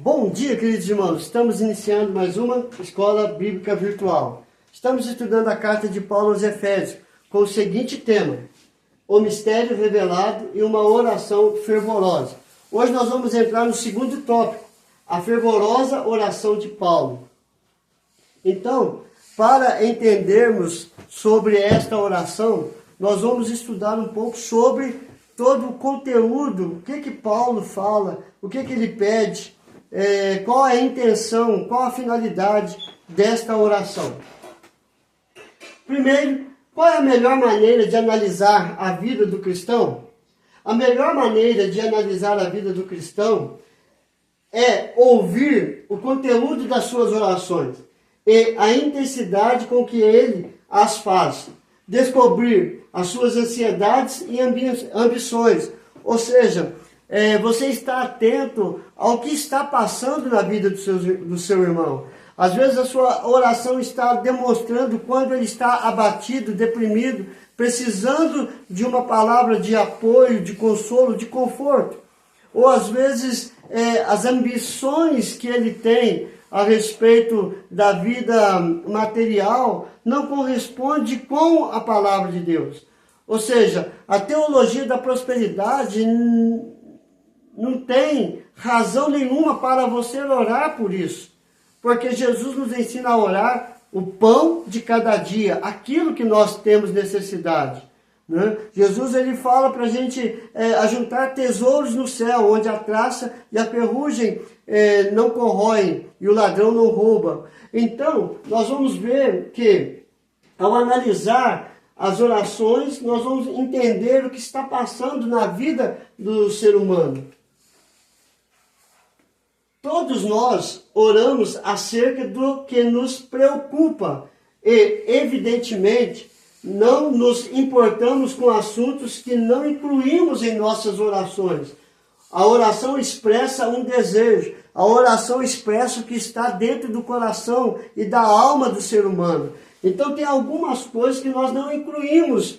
Bom dia, queridos irmãos. Estamos iniciando mais uma escola bíblica virtual. Estamos estudando a carta de Paulo aos Efésios com o seguinte tema: o mistério revelado e uma oração fervorosa. Hoje nós vamos entrar no segundo tópico, a fervorosa oração de Paulo. Então, para entendermos sobre esta oração, nós vamos estudar um pouco sobre todo o conteúdo, o que Paulo fala, o que ele pede, qual é a intenção, qual a finalidade desta oração. Primeiro, qual é a melhor maneira de analisar a vida do cristão? A melhor maneira de analisar a vida do cristão é ouvir o conteúdo das suas orações e a intensidade com que ele as faz. Descobrir as suas ansiedades e ambições. Ou seja, você está atento ao que está passando na vida do seu irmão. Às vezes a sua oração está demonstrando quando ele está abatido, deprimido, precisando de uma palavra de apoio, de consolo, de conforto. Ou às vezes as ambições que ele tem a respeito da vida material não corresponde com a palavra de Deus. Ou seja, a teologia da prosperidade não tem razão nenhuma para você orar por isso. Porque Jesus nos ensina a orar o pão de cada dia, aquilo que nós temos necessidade. Né? Jesus ele fala para a gente ajuntar tesouros no céu, onde a traça e a ferrugem não corroem e o ladrão não rouba. Então, nós vamos ver que, ao analisar as orações, nós vamos entender o que está passando na vida do ser humano. Todos nós oramos acerca do que nos preocupa e, evidentemente, não nos importamos com assuntos que não incluímos em nossas orações. A oração expressa um desejo, a oração expressa o que está dentro do coração e da alma do ser humano. Então tem algumas coisas que nós não incluímos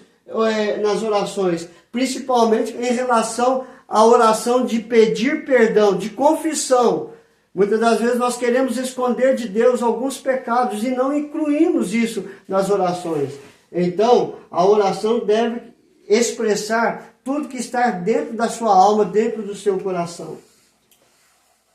nas orações, principalmente em relação à oração de pedir perdão, de confissão. Muitas das vezes nós queremos esconder de Deus alguns pecados e não incluímos isso nas orações. Então, a oração deve expressar tudo que está dentro da sua alma, dentro do seu coração.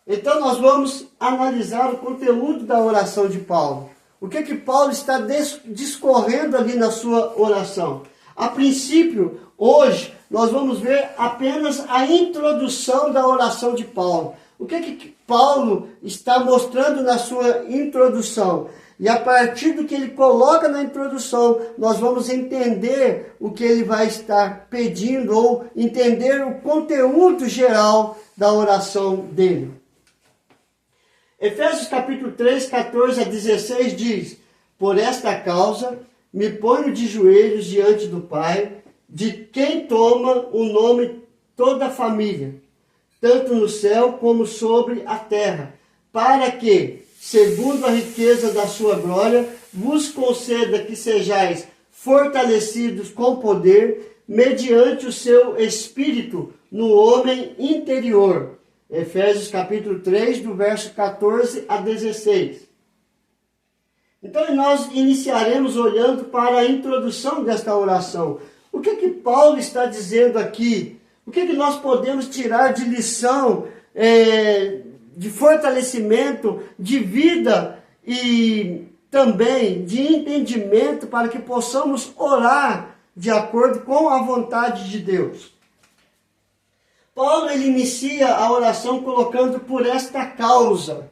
Então, nós vamos analisar o conteúdo da oração de Paulo. O que Paulo está discorrendo ali na sua oração? A princípio, hoje, nós vamos ver apenas a introdução da oração de Paulo. O que Paulo está mostrando na sua introdução? E a partir do que ele coloca na introdução, nós vamos entender o que ele vai estar pedindo ou entender o conteúdo geral da oração dele. Efésios capítulo 3, 14 a 16 diz: por esta causa me ponho de joelhos diante do Pai, de quem toma o nome toda a família, tanto no céu como sobre a terra, para que, segundo a riqueza da sua glória, vos conceda que sejais fortalecidos com poder, mediante o seu Espírito no homem interior. Efésios capítulo 3, do verso 14 a 16. Então nós iniciaremos olhando para a introdução desta oração. O que Paulo está dizendo aqui? O que nós podemos tirar de lição, de fortalecimento, de vida e também de entendimento para que possamos orar de acordo com a vontade de Deus? Paulo ele inicia a oração colocando por esta causa.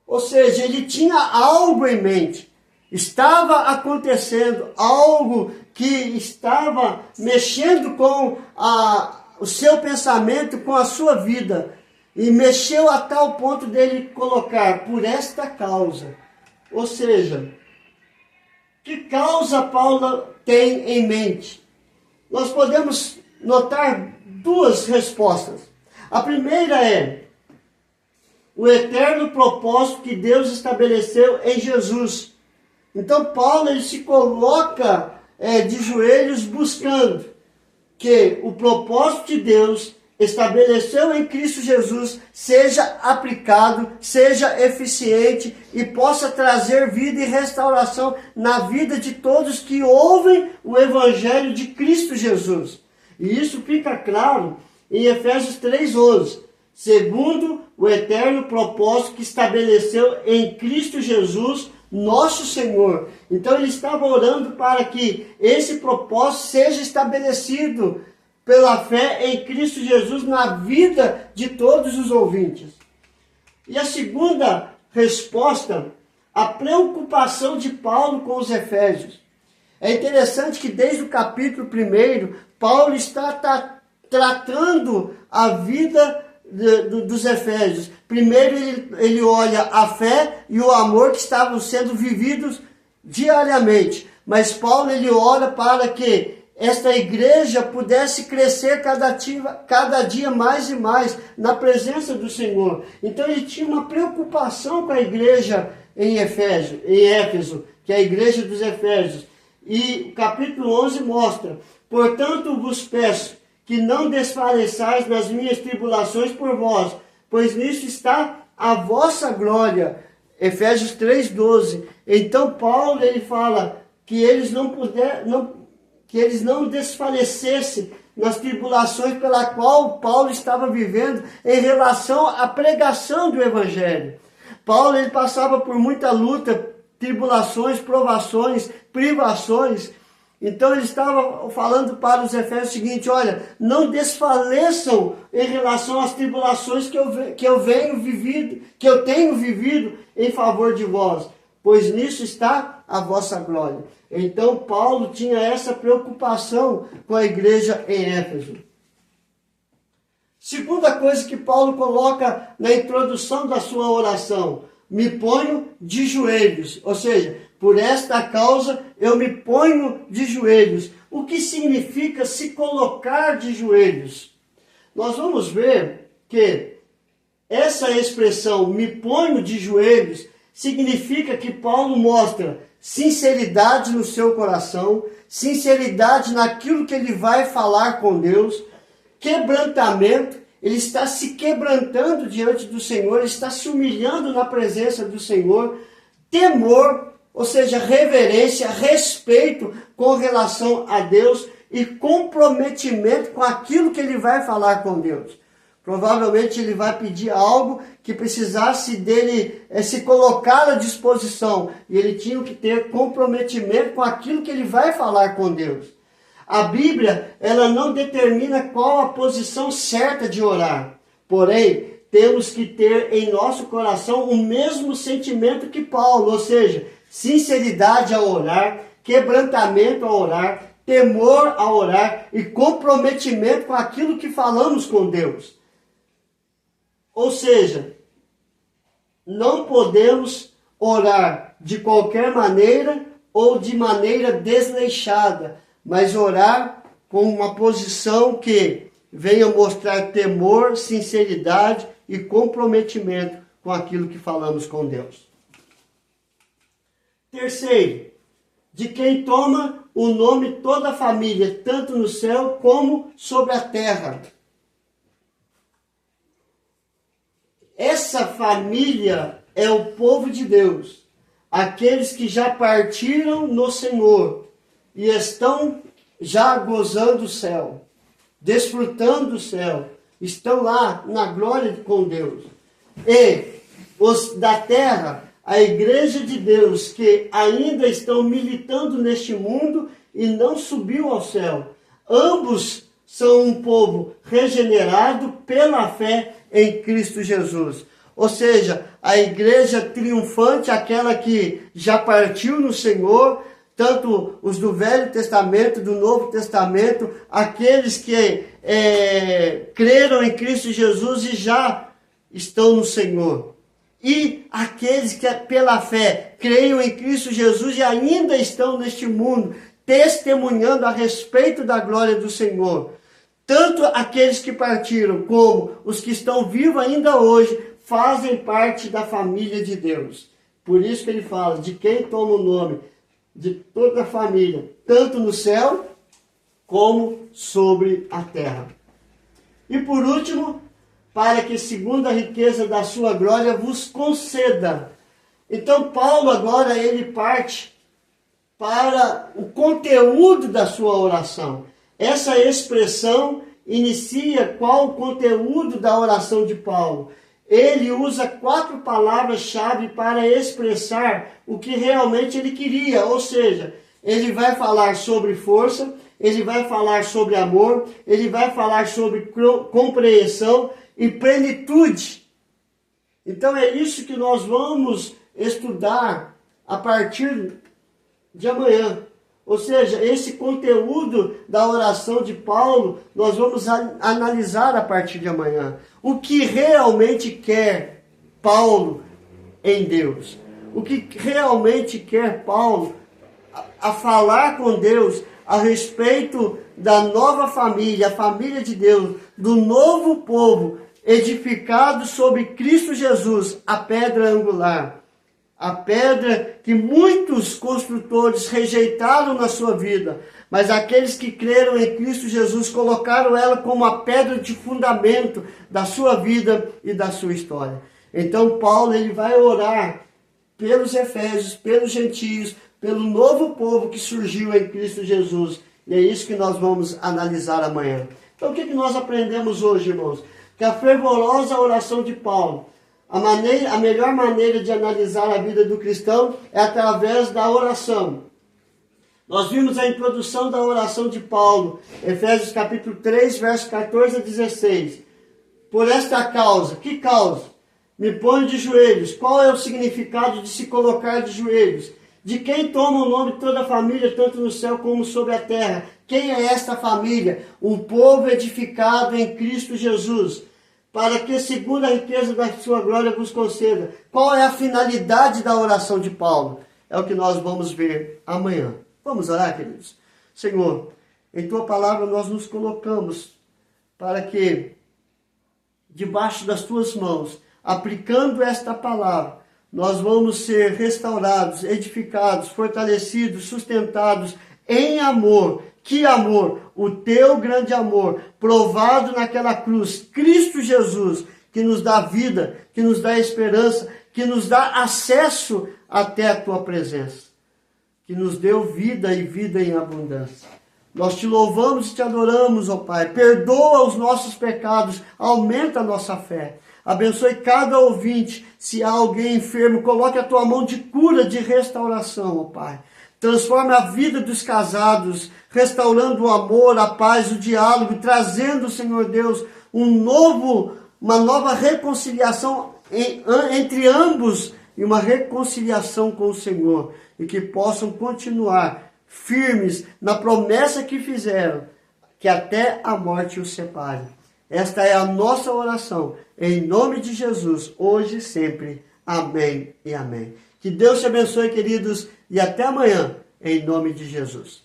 Ou seja, ele tinha algo em mente. Estava acontecendo algo que estava mexendo com o seu pensamento, com a sua vida. E mexeu a tal ponto dele colocar por esta causa. Ou seja, que causa Paulo tem em mente? Nós podemos notar duas respostas. A primeira é o eterno propósito que Deus estabeleceu em Jesus. Então Paulo ele se coloca de joelhos buscando que o propósito de Deus estabeleceu em Cristo Jesus seja aplicado, seja eficiente e possa trazer vida e restauração na vida de todos que ouvem o Evangelho de Cristo Jesus. E isso fica claro em Efésios 3:11, segundo o eterno propósito que estabeleceu em Cristo Jesus, nosso Senhor. Então ele estava orando para que esse propósito seja estabelecido pela fé em Cristo Jesus na vida de todos os ouvintes. E a segunda resposta, a preocupação de Paulo com os Efésios. É interessante que desde o capítulo 1, Paulo está tratando a vida dos Efésios. Primeiro ele olha a fé e o amor que estavam sendo vividos diariamente. Mas Paulo ele ora para que esta igreja pudesse crescer cada dia mais e mais na presença do Senhor. Então ele tinha uma preocupação com a igreja em Éfeso, que é a igreja dos Efésios. E o capítulo 11 mostra: portanto vos peço que não desfaleçais nas minhas tribulações por vós, pois nisso está a vossa glória. Efésios 3:12. Então Paulo ele fala que eles não desfalecessem nas tribulações pela qual Paulo estava vivendo em relação à pregação do Evangelho. Paulo ele passava por muita luta, tribulações, provações, privações. Então ele estava falando para os Efésios o seguinte: olha, não desfaleçam em relação às tribulações que eu tenho vivido em favor de vós, pois nisso está a vossa glória. Então Paulo tinha essa preocupação com a igreja em Éfeso. Segunda coisa que Paulo coloca na introdução da sua oração: me ponho de joelhos, ou seja, por esta causa eu me ponho de joelhos. O que significa se colocar de joelhos? Nós vamos ver que essa expressão, me ponho de joelhos, significa que Paulo mostra sinceridade no seu coração, sinceridade naquilo que ele vai falar com Deus, quebrantamento. Ele está se quebrantando diante do Senhor, ele está se humilhando na presença do Senhor, temor, ou seja, reverência, respeito com relação a Deus e comprometimento com aquilo que ele vai falar com Deus. Provavelmente ele vai pedir algo que precisasse dele se colocar à disposição, e ele tinha que ter comprometimento com aquilo que ele vai falar com Deus. A Bíblia, ela não determina qual a posição certa de orar. Porém, temos que ter em nosso coração o mesmo sentimento que Paulo, ou seja, sinceridade ao orar, quebrantamento ao orar, temor ao orar e comprometimento com aquilo que falamos com Deus. Ou seja, não podemos orar de qualquer maneira ou de maneira desleixada, mas orar com uma posição que venha mostrar temor, sinceridade e comprometimento com aquilo que falamos com Deus. Terceiro, de quem toma o nome toda a família, tanto no céu como sobre a terra. Essa família é o povo de Deus, aqueles que já partiram no Senhor e estão já gozando o céu, desfrutando do céu, estão lá na glória com Deus. E os da terra, a igreja de Deus, que ainda estão militando neste mundo e não subiu ao céu. Ambos são um povo regenerado pela fé em Cristo Jesus. Ou seja, a igreja triunfante, aquela que já partiu no Senhor, tanto os do Velho Testamento, do Novo Testamento, aqueles que creram em Cristo Jesus e já estão no Senhor. E aqueles que pela fé creiam em Cristo Jesus e ainda estão neste mundo, testemunhando a respeito da glória do Senhor. Tanto aqueles que partiram como os que estão vivos ainda hoje fazem parte da família de Deus. Por isso que ele fala de quem toma o nome de toda a família, tanto no céu como sobre a terra. E por último, para que segundo a riqueza da sua glória vos conceda. Então Paulo agora ele parte para o conteúdo da sua oração. Essa expressão inicia qual o conteúdo da oração de Paulo. Ele usa 4 palavras-chave para expressar o que realmente ele queria, ou seja, ele vai falar sobre força, ele vai falar sobre amor, ele vai falar sobre compreensão e plenitude. Então é isso que nós vamos estudar a partir de amanhã. Ou seja, esse conteúdo da oração de Paulo, nós vamos analisar a partir de amanhã. O que realmente quer Paulo em Deus? O que realmente quer Paulo a falar com Deus a respeito da nova família, a família de Deus, do novo povo edificado sobre Cristo Jesus, a pedra angular. A pedra que muitos construtores rejeitaram na sua vida, mas aqueles que creram em Cristo Jesus colocaram ela como a pedra de fundamento da sua vida e da sua história. Então Paulo ele vai orar pelos efésios, pelos gentios, pelo novo povo que surgiu em Cristo Jesus. E é isso que nós vamos analisar amanhã. Então o que nós aprendemos hoje, irmãos? Que a fervorosa oração de Paulo, a melhor maneira de analisar a vida do cristão é através da oração. Nós vimos a introdução da oração de Paulo, Efésios capítulo 3, versos 14 a 16. Por esta causa, que causa? Me ponho de joelhos. Qual é o significado de se colocar de joelhos? De quem toma o nome de toda a família, tanto no céu como sobre a terra. Quem é esta família? Um povo edificado em Cristo Jesus, para que segundo a riqueza da sua glória vos conceda. Qual é a finalidade da oração de Paulo? É o que nós vamos ver amanhã. Vamos orar, queridos? Senhor, em tua palavra nós nos colocamos para que, debaixo das tuas mãos, aplicando esta palavra, nós vamos ser restaurados, edificados, fortalecidos, sustentados em amor. Que amor? O teu grande amor, provado naquela cruz, Cristo Jesus, que nos dá vida, que nos dá esperança, que nos dá acesso até a tua presença, que nos deu vida e vida em abundância. Nós te louvamos e te adoramos, ó Pai. Perdoa os nossos pecados, aumenta a nossa fé. Abençoe cada ouvinte. Se há alguém enfermo, coloque a tua mão de cura, de restauração, ó Pai. Transforma a vida dos casados, restaurando o amor, a paz, o diálogo, trazendo, Senhor Deus, uma nova reconciliação entre ambos e uma reconciliação com o Senhor. E que possam continuar firmes na promessa que fizeram, que até a morte os separe. Esta é a nossa oração, em nome de Jesus, hoje e sempre. Amém e amém. Que Deus te abençoe, queridos, e até amanhã, em nome de Jesus.